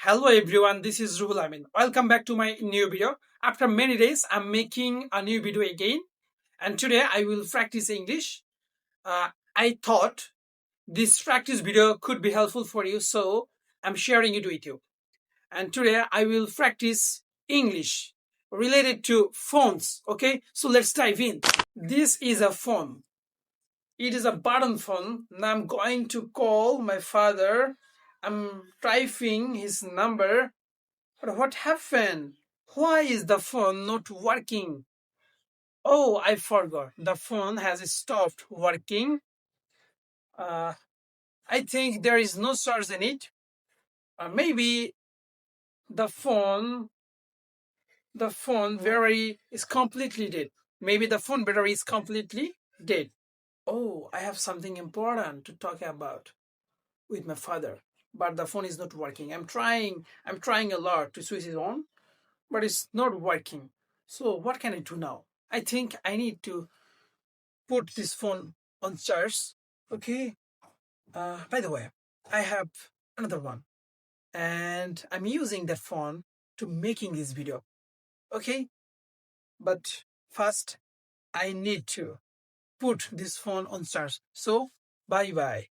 Hello everyone, this is Ruhul Amin. Welcome back to my new video. After many days, I'm making a new video again, and today I will practice English. I thought this practice video could be helpful for you, so I'm sharing it with you. And today I will practice English related to phones. Okay, so let's dive in. This is a phone. It is a button phone. Now I'm going to call my father. I'm typing his number. But what happened? Why is the phone not working? Oh, I forgot. The phone has stopped working. Uh, I think there is no source in it. Maybe the phone battery is completely dead. Maybe the phone battery is completely dead. Oh, I have something important to talk about with my father, but the phone is not working. I'm trying a lot to switch it on, but it's not working. So what can I do now? I think I need to put this phone on charge. Okay. By the way, I have another one, and I'm using that phone to making this video. Okay. But first, I need to put this phone on charge. So bye bye.